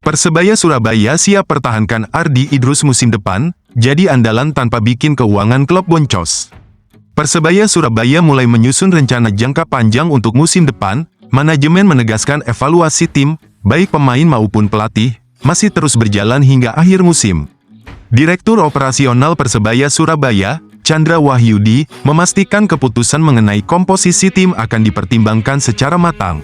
Persebaya Surabaya siap pertahankan Ardi Idrus musim depan, jadi andalan tanpa bikin keuangan klub boncos. Persebaya Surabaya mulai menyusun rencana jangka panjang untuk musim depan. Manajemen menegaskan evaluasi tim, baik pemain maupun pelatih, masih terus berjalan hingga akhir musim. Direktur Operasional Persebaya Surabaya, Chandra Wahyudi, memastikan keputusan mengenai komposisi tim akan dipertimbangkan secara matang.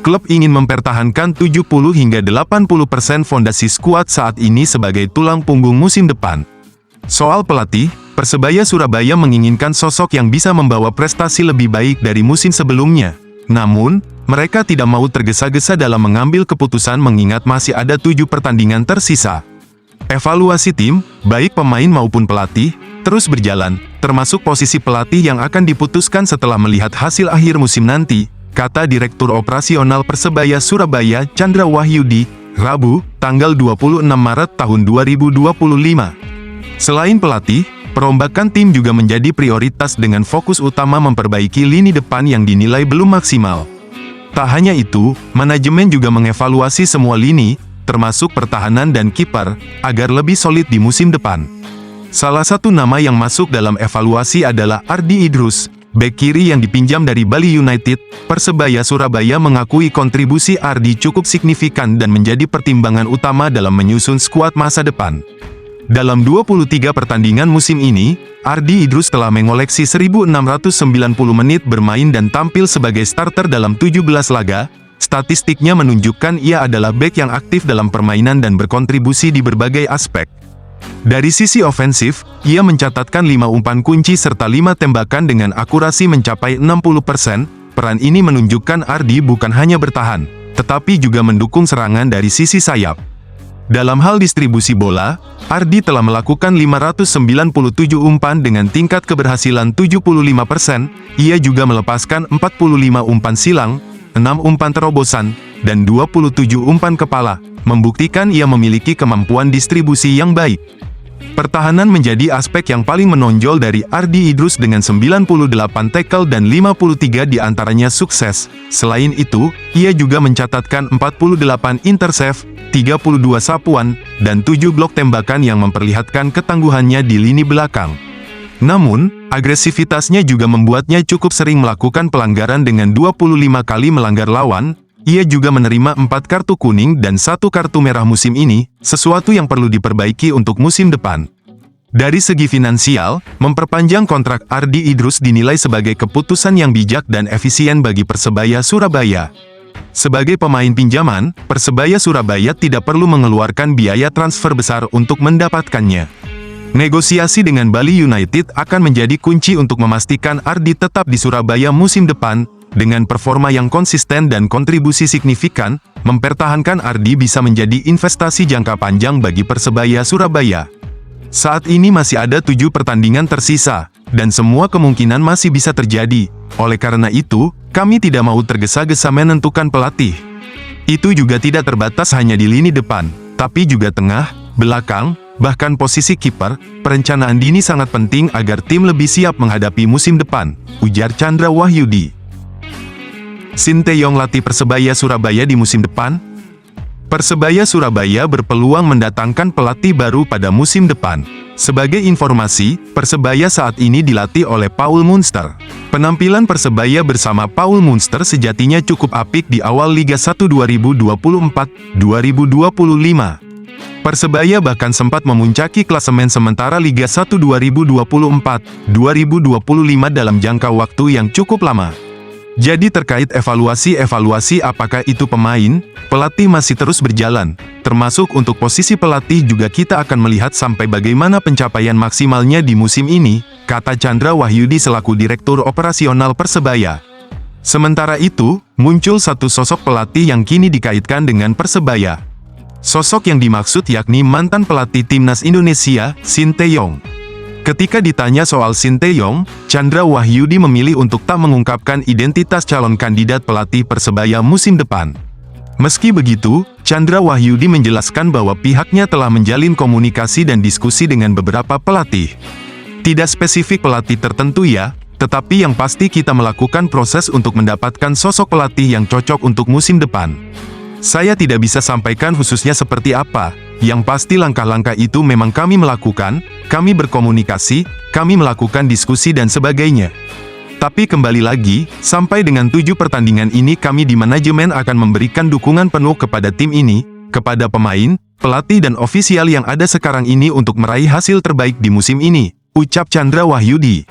Klub ingin mempertahankan 70 hingga 80% fondasi skuad saat ini sebagai tulang punggung musim depan. Soal pelatih, Persebaya Surabaya menginginkan sosok yang bisa membawa prestasi lebih baik dari musim sebelumnya. Namun, mereka tidak mau tergesa-gesa dalam mengambil keputusan mengingat masih ada 7 pertandingan tersisa. Evaluasi tim, baik pemain maupun pelatih, terus berjalan, termasuk posisi pelatih yang akan diputuskan setelah melihat hasil akhir musim nanti, kata Direktur Operasional Persebaya Surabaya Chandra Wahyudi, Rabu, tanggal 26 Maret tahun 2025. Selain pelatih, perombakan tim juga menjadi prioritas dengan fokus utama memperbaiki lini depan yang dinilai belum maksimal. Tak hanya itu, manajemen juga mengevaluasi semua lini, termasuk pertahanan dan kiper, agar lebih solid di musim depan. Salah satu nama yang masuk dalam evaluasi adalah Ardi Idrus, bek kiri yang dipinjam dari Bali United. Persebaya Surabaya mengakui kontribusi Ardi cukup signifikan dan menjadi pertimbangan utama dalam menyusun skuad masa depan. Dalam 23 pertandingan musim ini, Ardi Idrus telah mengoleksi 1.690 menit bermain dan tampil sebagai starter dalam 17 laga. Statistiknya menunjukkan ia adalah bek yang aktif dalam permainan dan berkontribusi di berbagai aspek. Dari sisi ofensif, ia mencatatkan 5 umpan kunci serta 5 tembakan dengan akurasi mencapai 60%. Peran ini menunjukkan Ardi bukan hanya bertahan, tetapi juga mendukung serangan dari sisi sayap. Dalam hal distribusi bola, Ardi telah melakukan 597 umpan dengan tingkat keberhasilan 75%, ia juga melepaskan 45 umpan silang, 6 umpan terobosan, dan 27 umpan kepala, membuktikan ia memiliki kemampuan distribusi yang baik. Pertahanan menjadi aspek yang paling menonjol dari Ardi Idrus dengan 98 tackle dan 53 diantaranya sukses. Selain itu, ia juga mencatatkan 48 intercept, 32 sapuan, dan 7 blok tembakan yang memperlihatkan ketangguhannya di lini belakang. Namun, agresivitasnya juga membuatnya cukup sering melakukan pelanggaran dengan 25 kali melanggar lawan. Ia juga menerima 4 kartu kuning dan 1 kartu merah musim ini, sesuatu yang perlu diperbaiki untuk musim depan. Dari segi finansial, memperpanjang kontrak Ardi Idrus dinilai sebagai keputusan yang bijak dan efisien bagi Persebaya Surabaya. Sebagai pemain pinjaman, Persebaya Surabaya tidak perlu mengeluarkan biaya transfer besar untuk mendapatkannya. Negosiasi dengan Bali United akan menjadi kunci untuk memastikan Ardi tetap di Surabaya musim depan. Dengan performa yang konsisten dan kontribusi signifikan, mempertahankan Ardi bisa menjadi investasi jangka panjang bagi Persebaya Surabaya. Saat ini masih ada 7 pertandingan tersisa, dan semua kemungkinan masih bisa terjadi. Oleh karena itu, kami tidak mau tergesa-gesa menentukan pelatih. Itu juga tidak terbatas hanya di lini depan, tapi juga tengah, belakang, bahkan posisi kiper. Perencanaan dini sangat penting agar tim lebih siap menghadapi musim depan, ujar Chandra Wahyudi. Sinteyong latih Persebaya Surabaya di musim depan. Persebaya Surabaya berpeluang mendatangkan pelatih baru pada musim depan. Sebagai informasi, Persebaya saat ini dilatih oleh Paul Munster. Penampilan Persebaya bersama Paul Munster sejatinya cukup apik di awal Liga 1 2024-2025. Persebaya bahkan sempat memuncaki klasemen sementara Liga 1 2024-2025 dalam jangka waktu yang cukup lama. Jadi terkait evaluasi apakah itu pemain, pelatih masih terus berjalan. Termasuk untuk posisi pelatih juga kita akan melihat sampai bagaimana pencapaian maksimalnya di musim ini, kata Chandra Wahyudi selaku Direktur Operasional Persebaya. Sementara itu, muncul satu sosok pelatih yang kini dikaitkan dengan Persebaya. Sosok yang dimaksud yakni mantan pelatih Timnas Indonesia, Sinteyong. Ketika ditanya soal Sinteyong, Chandra Wahyudi memilih untuk tak mengungkapkan identitas calon kandidat pelatih Persebaya musim depan. Meski begitu, Chandra Wahyudi menjelaskan bahwa pihaknya telah menjalin komunikasi dan diskusi dengan beberapa pelatih. Tidak spesifik pelatih tertentu ya, tetapi yang pasti kita melakukan proses untuk mendapatkan sosok pelatih yang cocok untuk musim depan. Saya tidak bisa sampaikan khususnya seperti apa. Yang pasti langkah-langkah itu memang kami melakukan, kami berkomunikasi, kami melakukan diskusi dan sebagainya. Tapi kembali lagi, sampai dengan 7 pertandingan ini kami di manajemen akan memberikan dukungan penuh kepada tim ini, kepada pemain, pelatih dan ofisial yang ada sekarang ini untuk meraih hasil terbaik di musim ini, ucap Chandra Wahyudi.